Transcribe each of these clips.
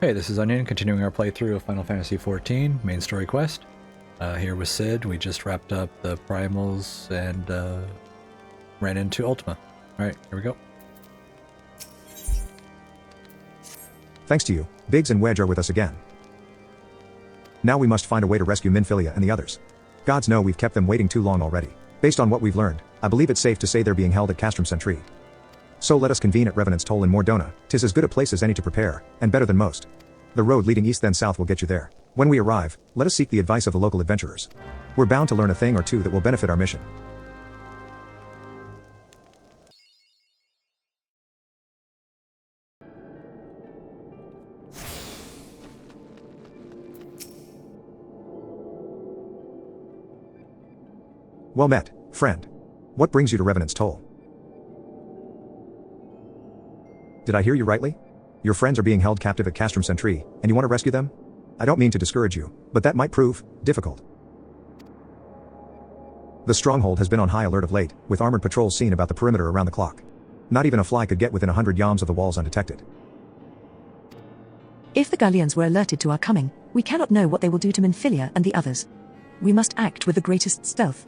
Hey, this is Onion, continuing our playthrough of Final Fantasy XIV, main story quest. Here with Sid, we just wrapped up the primals and ran into Ultima. Alright, here we go. Thanks to you, Biggs and Wedge are with us again. Now we must find a way to rescue Minfilia and the others. Gods know we've kept them waiting too long already. Based on what we've learned, I believe it's safe to say they're being held at Castrum Sentry. So let us convene at Revenant's Toll in Mordona. 'Tis as good a place as any to prepare, and better than most. The road leading east then south will get you there. When we arrive, let us seek the advice of the local adventurers. We're bound to learn a thing or two that will benefit our mission. Well met, friend. What brings you to Revenant's Toll? Did I hear you rightly? Your friends are being held captive at Castrum Sentry, and you want to rescue them? I don't mean to discourage you, but that might prove difficult. The stronghold has been on high alert of late, with armored patrols seen about the perimeter around the clock. Not even a fly could get within 100 yalms of the walls undetected. If the Galleons were alerted to our coming, we cannot know what they will do to Minfilia and the others. We must act with the greatest stealth.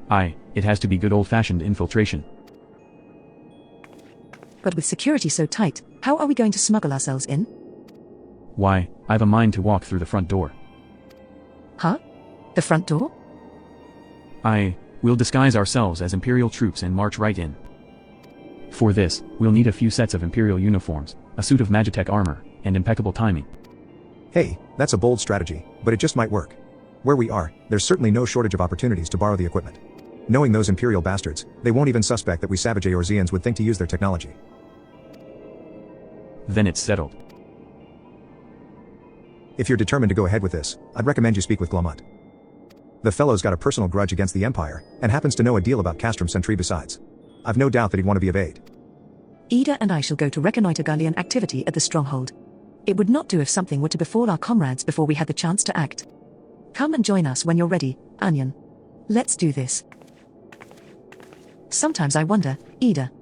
Aye, it has to be good old-fashioned infiltration. But with security so tight, how are we going to smuggle ourselves in? Why, I've a mind to walk through the front door. Huh? The front door? Aye, we'll disguise ourselves as Imperial troops and march right in. For this, we'll need a few sets of Imperial uniforms, a suit of Magitech armor, and impeccable timing. Hey, that's a bold strategy, but it just might work. Where we are, there's certainly no shortage of opportunities to borrow the equipment. Knowing those Imperial bastards, they won't even suspect that we savage Eorzeans would think to use their technology. Then it's settled. If you're determined to go ahead with this, I'd recommend you speak with Glomont. The fellow's got a personal grudge against the Empire, and happens to know a deal about Castrum Sentry besides. I've no doubt that he'd want to be of aid. Ida and I shall go to reconnoiter Galleon activity at the stronghold. It would not do if something were to befall our comrades before we had the chance to act. Come and join us when you're ready, Onion. Let's do this. Sometimes I wonder, Ida,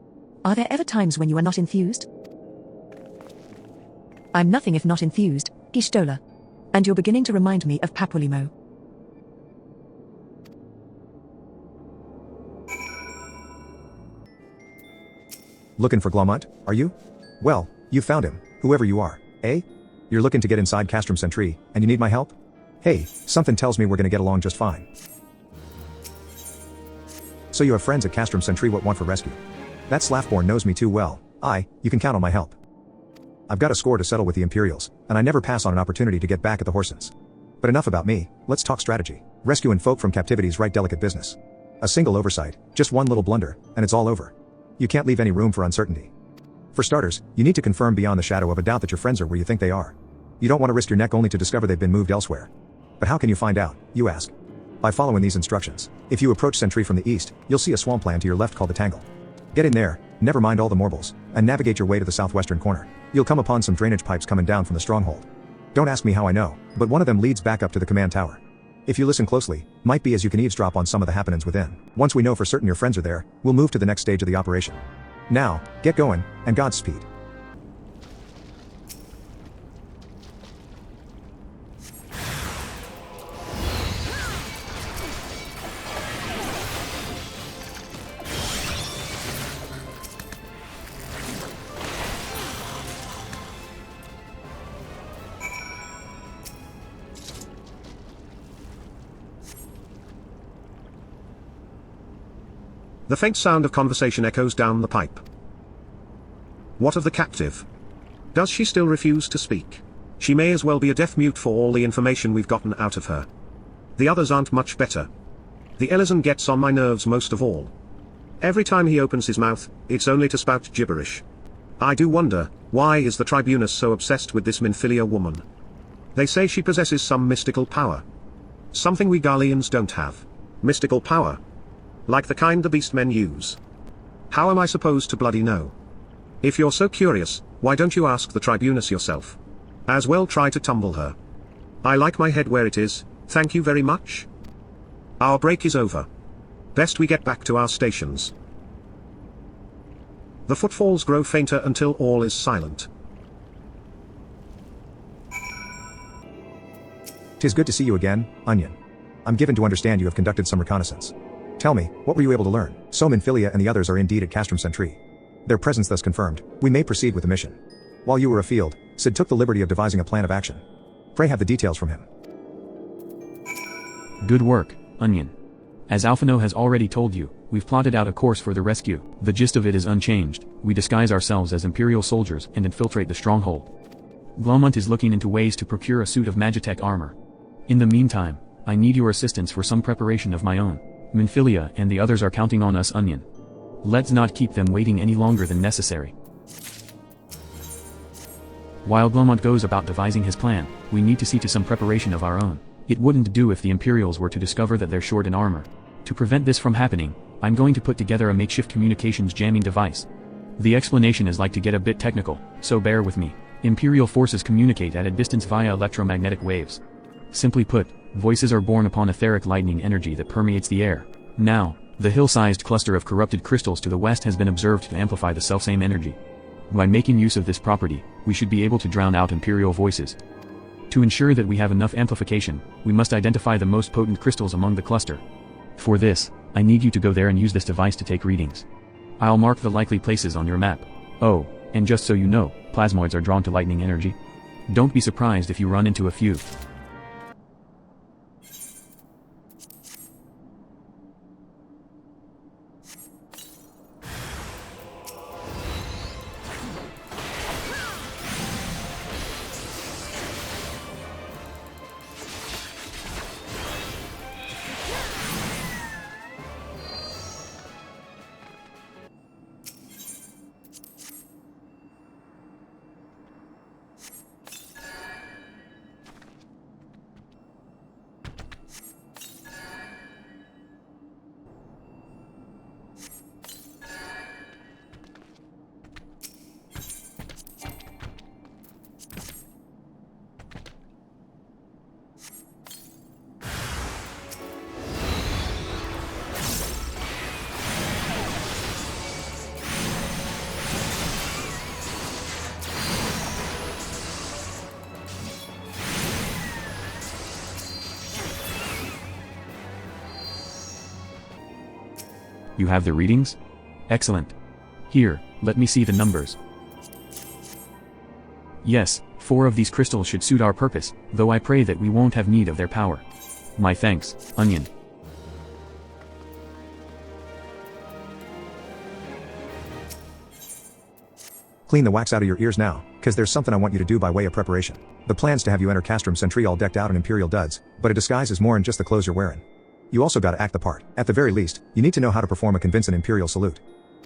are there ever times when you are not enthused? I'm nothing if not enthused, Gishtola. And you're beginning to remind me of Papolimo. Looking for Glomont, are you? Well, you found him, whoever you are, eh? You're looking to get inside Castrum Sentry, and you need my help? Hey, something tells me we're gonna get along just fine. So you have friends at Castrum Sentry what want for rescue? That Slaffborn knows me too well. You can count on my help. I've got a score to settle with the Imperials, and I never pass on an opportunity to get back at the Horsens. But enough about me, let's talk strategy. Rescuing folk from captivity is right delicate business. A single oversight, just one little blunder, and it's all over. You can't leave any room for uncertainty. For starters, you need to confirm beyond the shadow of a doubt that your friends are where you think they are. You don't want to risk your neck only to discover they've been moved elsewhere. But how can you find out, you ask? By following these instructions. If you approach Sentry from the east, you'll see a swampland to your left called the Tangle. Get in there, never mind all the morbles, and navigate your way to the southwestern corner. You'll come upon some drainage pipes coming down from the stronghold. Don't ask me how I know, but one of them leads back up to the command tower. If you listen closely, might be as you can eavesdrop on some of the happenings within. Once we know for certain your friends are there, we'll move to the next stage of the operation. Now, get going, and Godspeed. The faint sound of conversation echoes down the pipe. What of the captive? Does she still refuse to speak? She may as well be a deaf mute for all the information we've gotten out of her. The others aren't much better. The Elysian gets on my nerves most of all. Every time he opens his mouth, it's only to spout gibberish. I do wonder, why is the Tribunus so obsessed with this Minfilia woman? They say she possesses some mystical power. Something we Galleons don't have. Mystical power. Like the kind the beastmen use. How am I supposed to bloody know? If you're so curious, why don't you ask the Tribunus yourself? As well try to tumble her. I like my head where it is, thank you very much. Our break is over. Best we get back to our stations. The footfalls grow fainter until all is silent. 'Tis good to see you again, Onion. I'm given to understand you have conducted some reconnaissance. Tell me, what were you able to learn? So Minfilia and the others are indeed at Castrum Sentry. Their presence thus confirmed, we may proceed with the mission. While you were afield, Sid took the liberty of devising a plan of action. Pray have the details from him. Good work, Onion. As Alphino has already told you, we've plotted out a course for the rescue. The gist of it is unchanged. We disguise ourselves as Imperial soldiers and infiltrate the stronghold. Glomont is looking into ways to procure a suit of Magitech armor. In the meantime, I need your assistance for some preparation of my own. Minfilia and the others are counting on us, Onion. Let's not keep them waiting any longer than necessary. While Glomont goes about devising his plan, we need to see to some preparation of our own. It wouldn't do if the Imperials were to discover that they're short in armor. To prevent this from happening, I'm going to put together a makeshift communications jamming device. The explanation is like to get a bit technical, so bear with me. Imperial forces communicate at a distance via electromagnetic waves. Simply put, voices are born upon etheric lightning energy that permeates the air. Now, the hill-sized cluster of corrupted crystals to the west has been observed to amplify the selfsame energy. By making use of this property, we should be able to drown out Imperial voices. To ensure that we have enough amplification, we must identify the most potent crystals among the cluster. For this, I need you to go there and use this device to take readings. I'll mark the likely places on your map. Oh, and just so you know, plasmoids are drawn to lightning energy. Don't be surprised if you run into a few. You have the readings? Excellent. Here, let me see the numbers. Yes, 4 of these crystals should suit our purpose, though I pray that we won't have need of their power. My thanks, Onion. Clean the wax out of your ears now, cause there's something I want you to do by way of preparation. The plan's to have you enter Castrum Sentry all decked out in Imperial duds, but a disguise is more than just the clothes you're wearing. You also gotta act the part. At the very least, you need to know how to perform a convincing Imperial salute.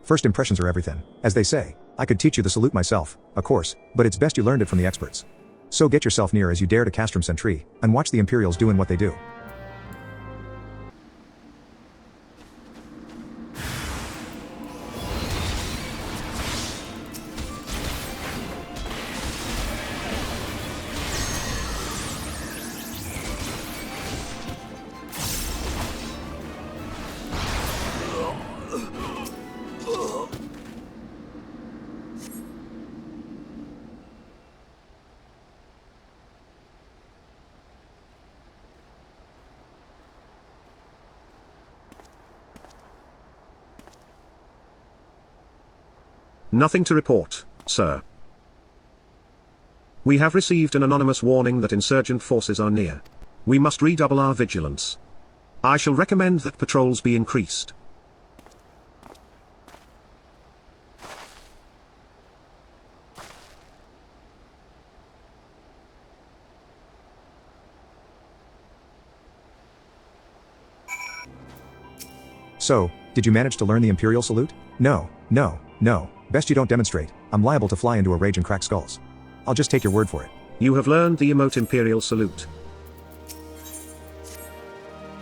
First impressions are everything, as they say. I could teach you the salute myself, of course, but it's best you learned it from the experts. So get yourself near as you dare to Castrum Sentry, and watch the Imperials doing what they do. Nothing to report, sir. We have received an anonymous warning that insurgent forces are near. We must redouble our vigilance. I shall recommend that patrols be increased. So, did you manage to learn the Imperial salute? No. Best you don't demonstrate. I'm liable to fly into a rage and crack skulls. I'll just take your word for it. You have learned the emote Imperial salute.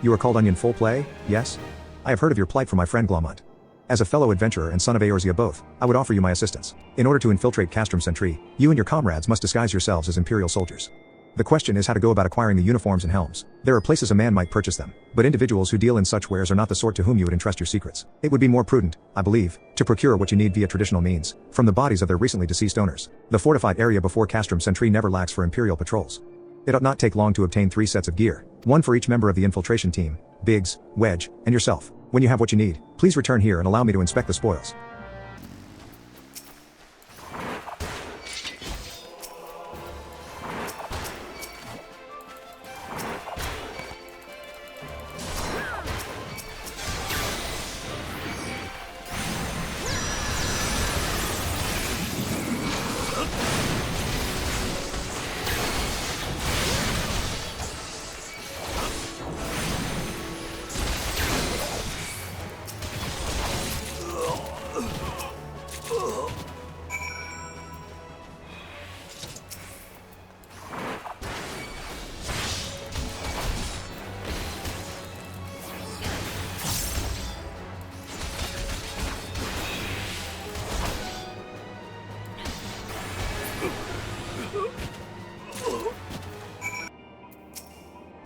You are called Onion full play, yes? I have heard of your plight from my friend Glomont. As a fellow adventurer and son of Eorzea both, I would offer you my assistance. In order to infiltrate Castrum Sentry, you and your comrades must disguise yourselves as Imperial soldiers. The question is how to go about acquiring the uniforms and helms. There are places a man might purchase them, but individuals who deal in such wares are not the sort to whom you would entrust your secrets. It would be more prudent, I believe, to procure what you need via traditional means, from the bodies of their recently deceased owners. The fortified area before Castrum Sentry never lacks for Imperial patrols. It ought not take long to obtain 3 sets of gear, one for each member of the infiltration team, Biggs, Wedge, and yourself. When you have what you need, please return here and allow me to inspect the spoils.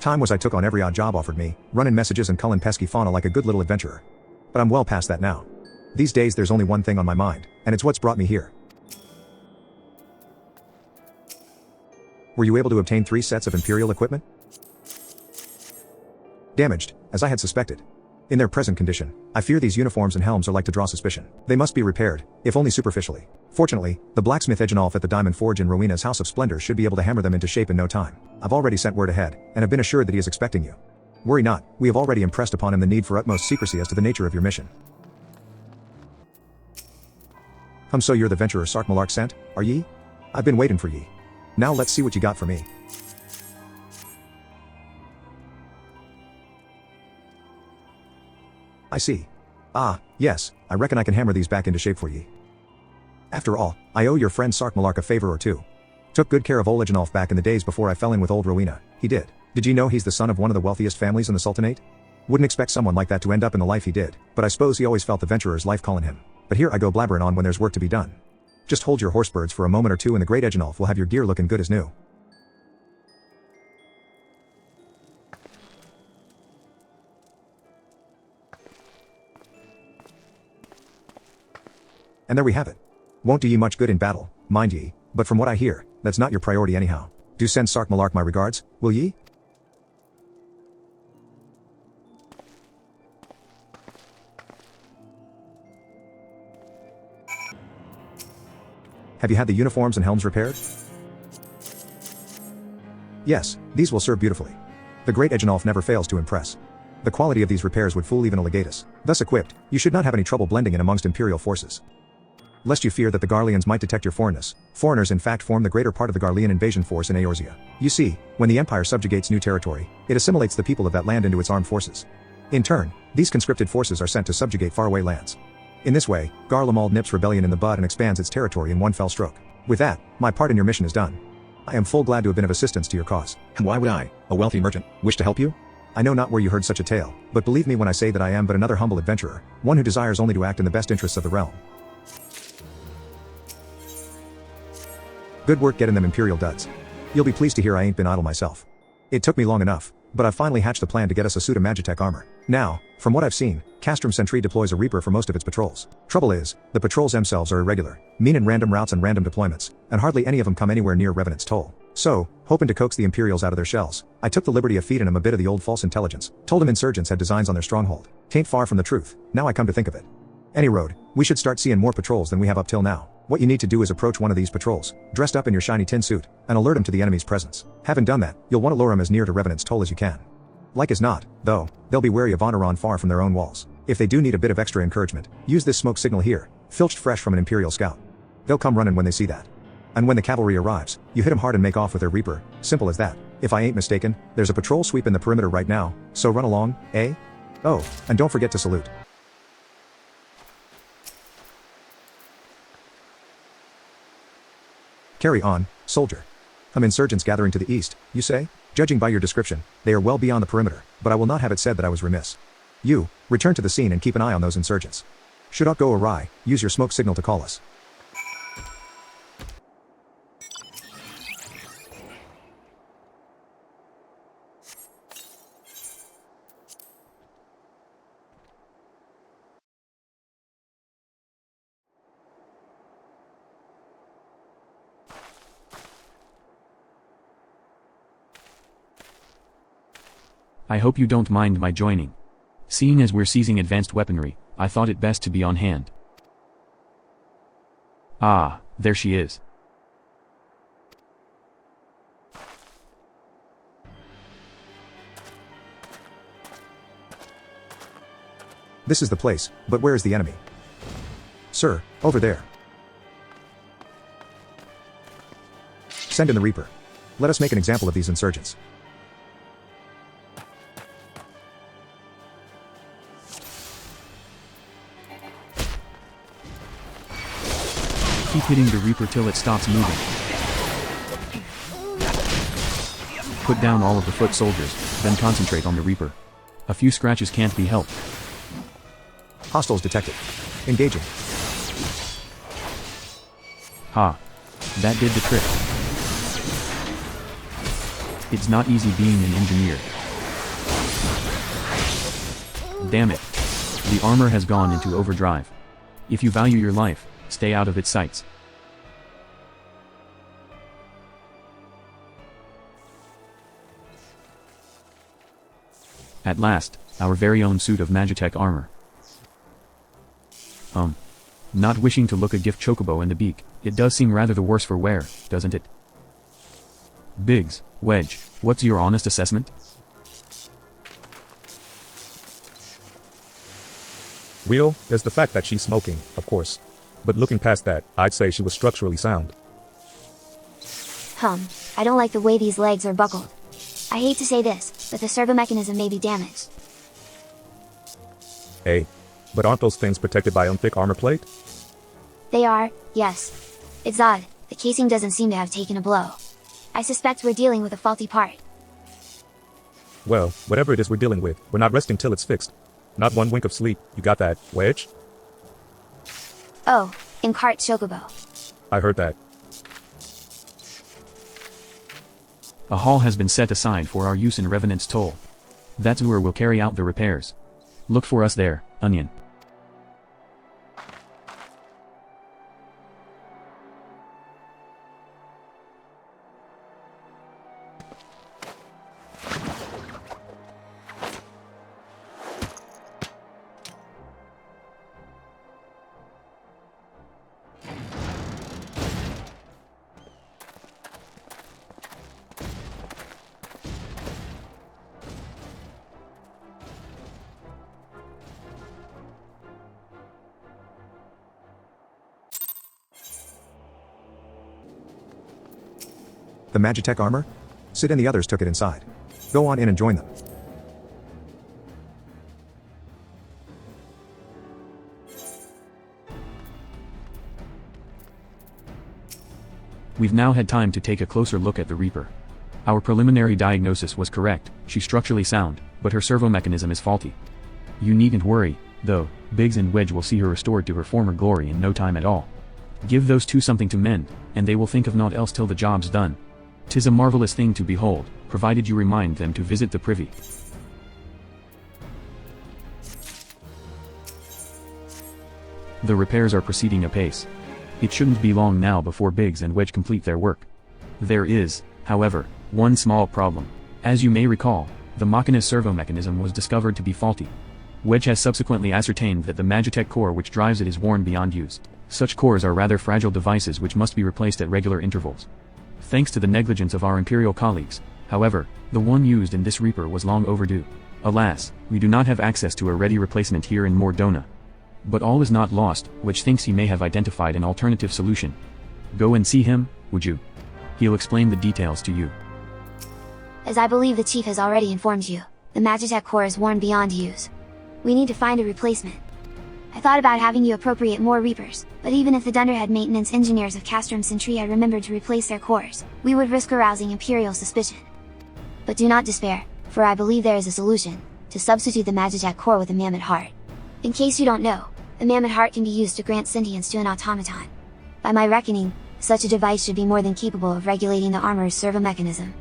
Time was I took on every odd job offered me, running messages and culling pesky fauna like a good little adventurer. But I'm well past that now. These days there's only one thing on my mind, and it's what's brought me here. Were you able to obtain 3 sets of Imperial equipment? Damaged, as I had suspected. In their present condition, I fear these uniforms and helms are like to draw suspicion. They must be repaired, if only superficially. Fortunately, the blacksmith Egenolf at the Diamond Forge in Rowena's House of Splendor should be able to hammer them into shape in no time. I've already sent word ahead, and have been assured that he is expecting you. Worry not, we have already impressed upon him the need for utmost secrecy as to the nature of your mission. So you're the venturer Sark Malark sent, are ye? I've been waiting for ye. Now let's see what you got for me. I see. Ah, yes, I reckon I can hammer these back into shape for ye. After all, I owe your friend Sark Malark a favor or two. Took good care of old Egenolf back in the days before I fell in with old Rowena, he did. Did you know he's the son of one of the wealthiest families in the Sultanate? Wouldn't expect someone like that to end up in the life he did, but I suppose he always felt the venturer's life calling him. But here I go blabbering on when there's work to be done. Just hold your horsebirds for a moment or two and the great Egenolf will have your gear looking good as new. And there we have it. Won't do ye much good in battle, mind ye, but from what I hear, that's not your priority anyhow. Do send Sark Malark my regards, will ye? Have you had the uniforms and helms repaired? Yes, these will serve beautifully. The great Egenolf never fails to impress. The quality of these repairs would fool even a legatus. Thus equipped, you should not have any trouble blending in amongst Imperial forces. Lest you fear that the Garleans might detect your foreignness, foreigners in fact form the greater part of the Garlean invasion force in Eorzea. You see, when the Empire subjugates new territory, it assimilates the people of that land into its armed forces. In turn, these conscripted forces are sent to subjugate faraway lands. In this way, Garlemald nips rebellion in the bud and expands its territory in one fell stroke. With that, my part in your mission is done. I am full glad to have been of assistance to your cause. And why would I, a wealthy merchant, wish to help you? I know not where you heard such a tale, but believe me when I say that I am but another humble adventurer, one who desires only to act in the best interests of the realm. Good work getting them Imperial duds. You'll be pleased to hear I ain't been idle myself. It took me long enough, but I've finally hatched a plan to get us a suit of Magitech armor. Now, from what I've seen, Castrum Sentry deploys a Reaper for most of its patrols. Trouble is, the patrols themselves are irregular, mean in random routes and random deployments, and hardly any of them come anywhere near Revenant's toll. So, hoping to coax the Imperials out of their shells, I took the liberty of feeding them a bit of the old false intelligence, told them insurgents had designs on their stronghold. Tain't far from the truth, now I come to think of it. Any road, we should start seeing more patrols than we have up till now. What you need to do is approach one of these patrols, dressed up in your shiny tin suit, and alert them to the enemy's presence. Having done that, you'll want to lure them as near to Revenant's toll as you can. Like as not, though, they'll be wary of Honoron far from their own walls. If they do need a bit of extra encouragement, use this smoke signal here, filched fresh from an Imperial scout. They'll come running when they see that. And when the cavalry arrives, you hit them hard and make off with their Reaper, simple as that. If I ain't mistaken, there's a patrol sweeping the perimeter right now, so run along, eh? Oh, and don't forget to salute. Carry on, soldier. Insurgents gathering to the east, you say? Judging by your description, they are well beyond the perimeter, but I will not have it said that I was remiss. You, return to the scene and keep an eye on those insurgents. Should aught go awry, use your smoke signal to call us. I hope you don't mind my joining. Seeing as we're seizing advanced weaponry, I thought it best to be on hand. Ah, there she is. This is the place, but where is the enemy? Sir, over there. Send in the Reaper. Let us make an example of these insurgents. Keep hitting the Reaper till it stops moving. Put down all of the foot soldiers, then concentrate on the Reaper. A few scratches can't be helped. Hostiles detected. Engaging. Ha. That did the trick. It's not easy being an engineer. Damn it. The armor has gone into overdrive. If you value your life, stay out of its sights. At last, our very own suit of Magitech armor. Not wishing to look a gift chocobo in the beak, it does seem rather the worse for wear, doesn't it? Biggs, Wedge, what's your honest assessment? Will, there's the fact that she's smoking, of course. But looking past that, I'd say she was structurally sound. I don't like the way these legs are buckled. I hate to say this, but the servo mechanism may be damaged. Hey, but aren't those things protected by thick armor plate? They are, yes. It's odd, the casing doesn't seem to have taken a blow. I suspect we're dealing with a faulty part. Well, whatever it is we're dealing with, we're not resting till it's fixed. Not one wink of sleep, you got that, Wedge? Oh, in cart chocobo. I heard that. A hall has been set aside for our use in Revenant's Toll. That's where we'll carry out the repairs. Look for us there, Onion. The Magitech armor? Sid and the others took it inside. Go on in and join them. We've now had time to take a closer look at the Reaper. Our preliminary diagnosis was correct, she's structurally sound, but her servo mechanism is faulty. You needn't worry, though, Biggs and Wedge will see her restored to her former glory in no time at all. Give those two something to mend, and they will think of naught else till the job's done. 'Tis a marvelous thing to behold, provided you remind them to visit the privy. The repairs are proceeding apace. It shouldn't be long now before Biggs and Wedge complete their work. There is, however, one small problem. As you may recall, the Machina's servo mechanism was discovered to be faulty. Wedge has subsequently ascertained that the Magitech core which drives it is worn beyond use. Such cores are rather fragile devices which must be replaced at regular intervals. Thanks to the negligence of our Imperial colleagues, however, the one used in this Reaper was long overdue. Alas, we do not have access to a ready replacement here in Mordona. But all is not lost, Wedge thinks he may have identified an alternative solution. Go and see him, would you? He'll explain the details to you. As I believe the chief has already informed you, the Magitech core is worn beyond use. We need to find a replacement. I thought about having you appropriate more Reapers, but even if the Dunderhead maintenance engineers of Castrum Sentry had remembered to replace their cores, we would risk arousing Imperial suspicion. But do not despair, for I believe there is a solution, to substitute the Magitech core with a Mammet heart. In case you don't know, the Mammet heart can be used to grant sentience to an automaton. By my reckoning, such a device should be more than capable of regulating the armor's servo mechanism.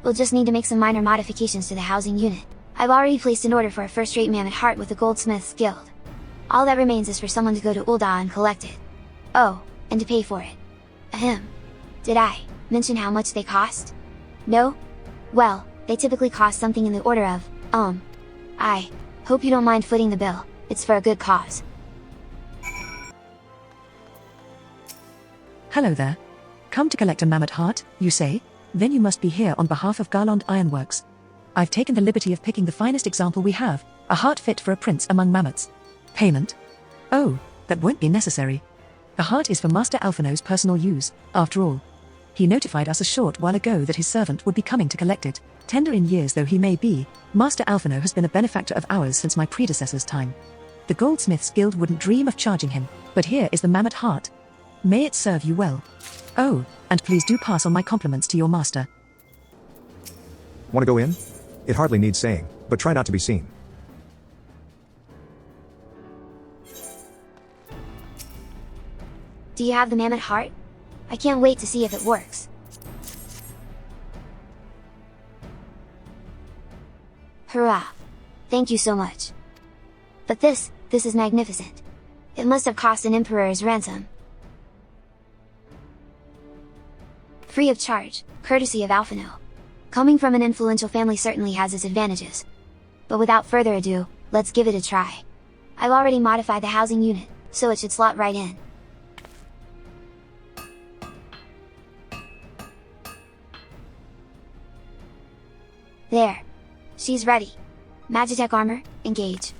We'll just need to make some minor modifications to the housing unit. I've already placed an order for a first-rate Mammet heart with the Goldsmith's Guild. All that remains is for someone to go to Ul'dah and collect it. Oh, and to pay for it. Ahem. Did I mention how much they cost? No? Well, they typically cost something in the order of I hope you don't mind footing the bill, it's for a good cause. Hello there. Come to collect a Mammet heart, you say? Then you must be here on behalf of Garland Ironworks. I've taken the liberty of picking the finest example we have, a heart fit for a prince among Mammets. Payment? Oh, that won't be necessary. The heart is for Master Alphino's personal use, after all. He notified us a short while ago that his servant would be coming to collect it. Tender in years though he may be, Master Alphino has been a benefactor of ours since my predecessor's time. The Goldsmiths Guild wouldn't dream of charging him, but here is the Mammet heart. May it serve you well. Oh, and please do pass on my compliments to your master. Want to go in? It hardly needs saying, but try not to be seen. Do you have the Mammet heart? I can't wait to see if it works. Hurrah! Thank you so much. But this is magnificent. It must have cost an emperor's ransom. Free of charge, courtesy of Alphino. Coming from an influential family certainly has its advantages. But without further ado, let's give it a try. I've already modified the housing unit, so it should slot right in. There. She's ready. Magitech armor, engage.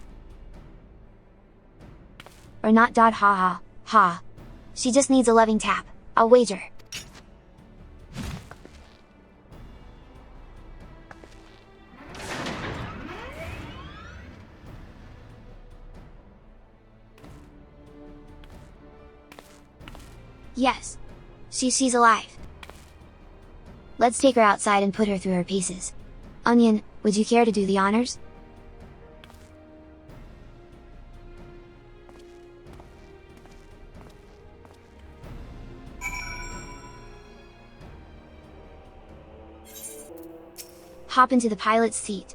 Or not. Ha ha, ha. She just needs a loving tap, I'll wager. Yes. She's alive. Let's take her outside and put her through her paces. Onion, would you care to do the honors? Hop into the pilot's seat.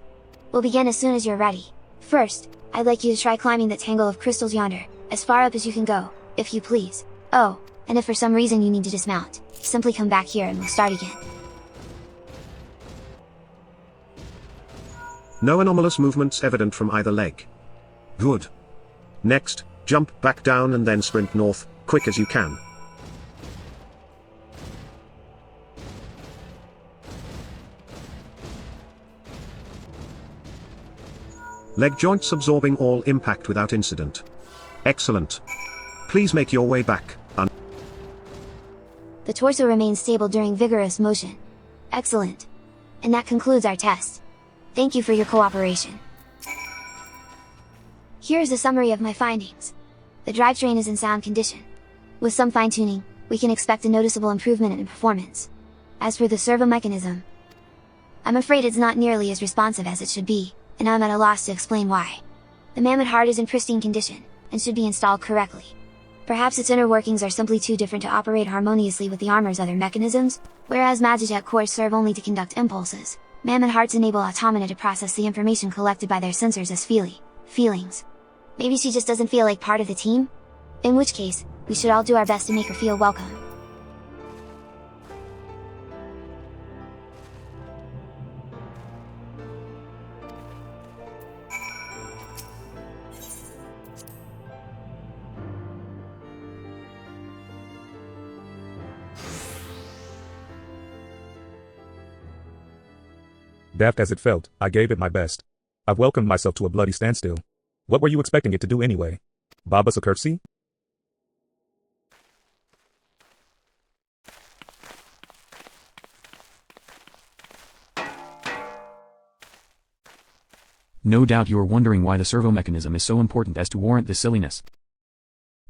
We'll begin as soon as you're ready. First, I'd like you to try climbing that tangle of crystals yonder, as far up as you can go, if you please. Oh, and if for some reason you need to dismount, simply come back here and we'll start again. No anomalous movements evident from either leg. Good. Next, jump back down and then sprint north, quick as you can. Leg joints absorbing all impact without incident. Excellent. Please make your way back. The torso remains stable during vigorous motion. Excellent. And that concludes our test. Thank you for your cooperation. Here is a summary of my findings. The drivetrain is in sound condition. With some fine-tuning, we can expect a noticeable improvement in performance. As for the servo mechanism, I'm afraid it's not nearly as responsive as it should be, and I'm at a loss to explain why. The Mammet heart is in pristine condition, and should be installed correctly. Perhaps its inner workings are simply too different to operate harmoniously with the armor's other mechanisms, whereas Magitech cores serve only to conduct impulses. Mammet hearts enable automata to process the information collected by their sensors as feelings. Maybe she just doesn't feel like part of the team? In which case, we should all do our best to make her feel welcome. Daft as it felt, I gave it my best. I've welcomed myself to a bloody standstill. What were you expecting it to do anyway? Bob us a curtsy? No doubt you are wondering why the servo mechanism is so important as to warrant this silliness.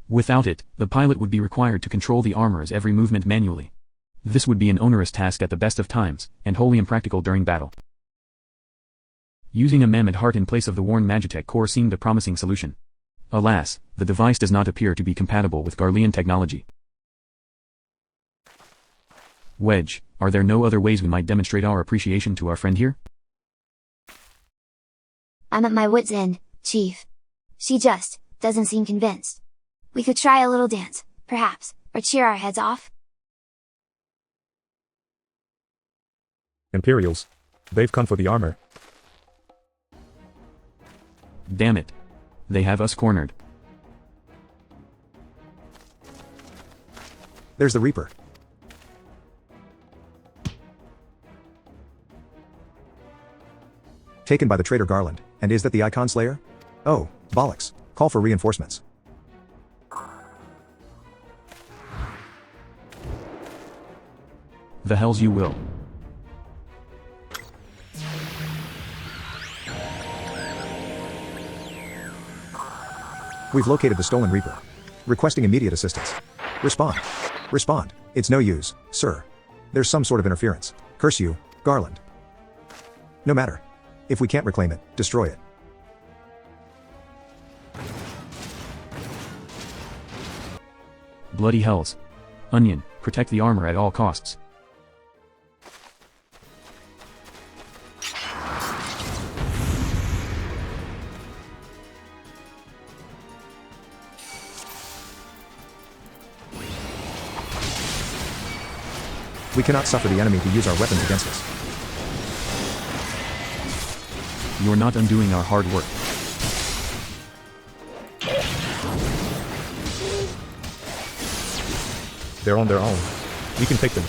Without it, the pilot would be required to control the armor's every movement manually. This would be an onerous task at the best of times, and wholly impractical during battle. Using a Mammet heart in place of the worn Magitech core seemed a promising solution. Alas, the device does not appear to be compatible with Garlean technology. Wedge, are there no other ways we might demonstrate our appreciation to our friend here? I'm at my wit's end, Chief. She just doesn't seem convinced. We could try a little dance, perhaps, or cheer our heads off? Imperials. They've come for the armor. Damn it. They have us cornered. There's the Reaper. Taken by the traitor Garland, and is that the Icon Slayer? Oh, bollocks. Call for reinforcements. The hells you will. We've located the stolen Reaper. Requesting immediate assistance. Respond. Respond. It's no use, sir. There's some sort of interference. Curse you, Garland. No matter. If we can't reclaim it, destroy it. Bloody hells. Onion, protect the armor at all costs. We cannot suffer the enemy to use our weapons against us. You're not undoing our hard work. They're on their own. We can take them.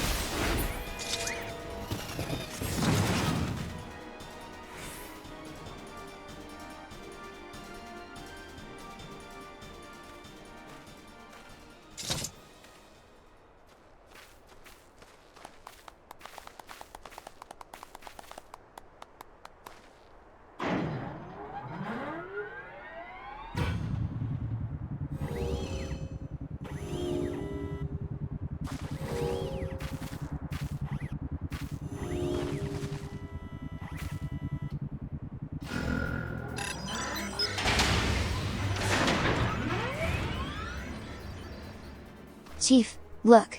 Chief, look.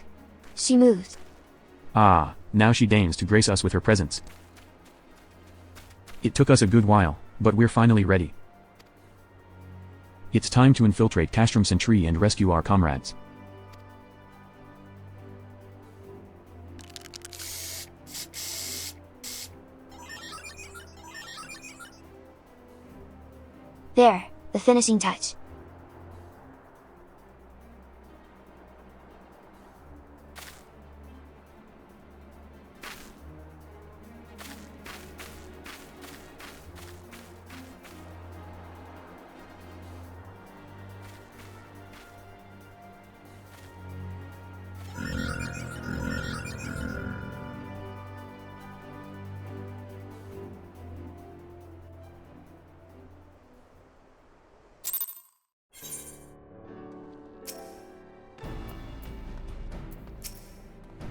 She moved. Ah, now she deigns to grace us with her presence. It took us a good while, but we're finally ready. It's time to infiltrate Castrum Sentry and rescue our comrades. There, the finishing touch.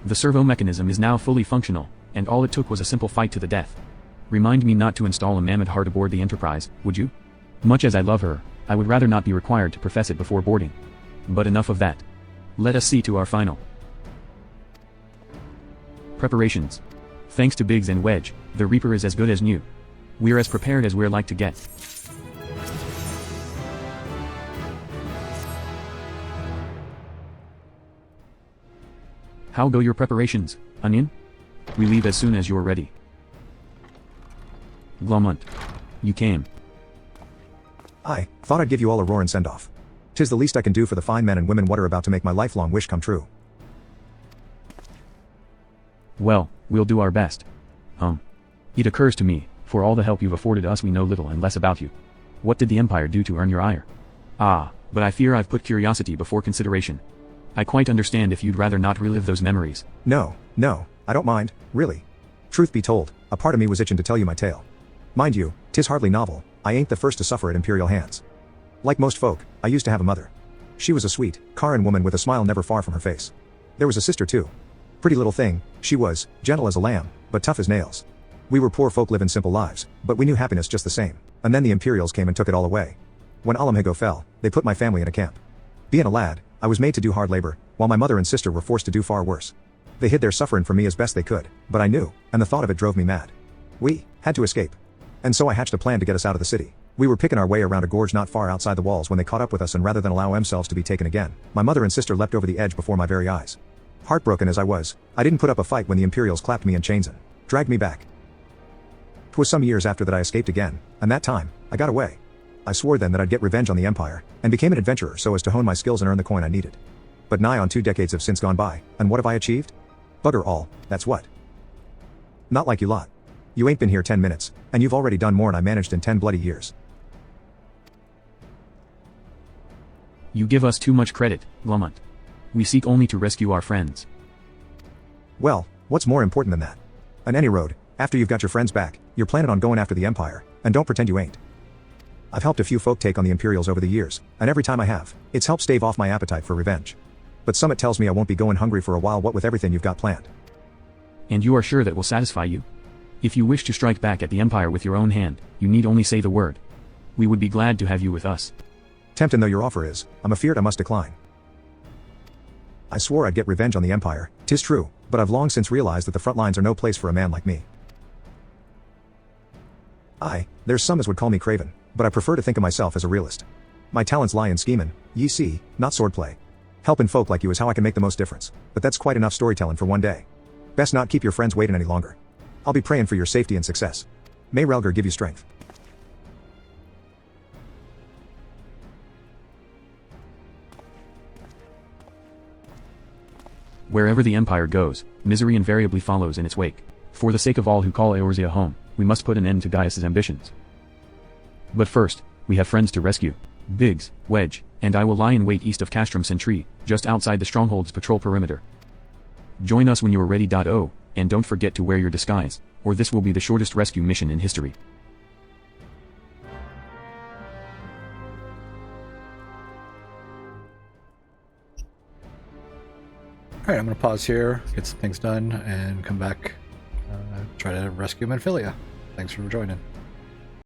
The servo mechanism is now fully functional, and all it took was a simple fight to the death. Remind me not to install a Mammet heart aboard the Enterprise, would you? Much as I love her, I would rather not be required to profess it before boarding. But enough of that. Let us see to our final. Preparations. Thanks to Biggs and Wedge, the Reaper is as good as new. We're as prepared as we're like to get. How go your preparations, Onion? We leave as soon as you're ready. Glomont. You came. I thought I'd give you all a roaring send-off. 'Tis the least I can do for the fine men and women what are about to make my lifelong wish come true. Well, we'll do our best. It occurs to me, for all the help you've afforded us we know little and less about you. What did the Empire do to earn your ire? Ah, but I fear I've put curiosity before consideration. I quite understand if you'd rather not relive those memories. No, I don't mind, really. Truth be told, a part of me was itching to tell you my tale. Mind you, 'tis hardly novel, I ain't the first to suffer at Imperial hands. Like most folk, I used to have a mother. She was a sweet, Karen woman with a smile never far from her face. There was a sister too. Pretty little thing, she was, gentle as a lamb, but tough as nails. We were poor folk living simple lives, but we knew happiness just the same. And then the Imperials came and took it all away. When Alamhigo fell, they put my family in a camp. Being a lad, I was made to do hard labor, while my mother and sister were forced to do far worse. They hid their suffering from me as best they could, but I knew, and the thought of it drove me mad. We had to escape. And so I hatched a plan to get us out of the city. We were picking our way around a gorge not far outside the walls when they caught up with us, and rather than allow themselves to be taken again, my mother and sister leapt over the edge before my very eyes. Heartbroken as I was, I didn't put up a fight when the Imperials clapped me in chains and dragged me back. 'Twas some years after that I escaped again, and that time, I got away. I swore then that I'd get revenge on the Empire, and became an adventurer so as to hone my skills and earn the coin I needed. But nigh on 2 decades have since gone by, and what have I achieved? Bugger all, that's what. Not like you lot. You ain't been here 10 minutes, and you've already done more'n I managed in 10 bloody years. You give us too much credit, Mammet. We seek only to rescue our friends. Well, what's more important than that? On any road, after you've got your friends back, you're planning on going after the Empire, and don't pretend you ain't. I've helped a few folk take on the Imperials over the years, and every time I have, it's helped stave off my appetite for revenge. But Summit tells me I won't be going hungry for a while, what with everything you've got planned. And you are sure that will satisfy you? If you wish to strike back at the Empire with your own hand, you need only say the word. We would be glad to have you with us. Tempting though your offer is, I'm afeard I must decline. I swore I'd get revenge on the Empire, 'tis true, but I've long since realized that the front lines are no place for a man like me. Aye, there's some as would call me craven, but I prefer to think of myself as a realist. My talents lie in scheming, ye see, not swordplay. Helping folk like you is how I can make the most difference, but that's quite enough storytelling for one day. Best not keep your friends waiting any longer. I'll be praying for your safety and success. May Relgar give you strength. Wherever the Empire goes, misery invariably follows in its wake. For the sake of all who call Eorzea home, we must put an end to Gaius's ambitions. But first, we have friends to rescue. Biggs, Wedge, and I will lie in wait east of Castrum Sentry, just outside the stronghold's patrol perimeter. Join us when you are ready. Oh, and don't forget to wear your disguise, or this will be the shortest rescue mission in history. Alright, I'm going to pause here, get some things done, and come back, try to rescue Menphilia. Thanks for joining.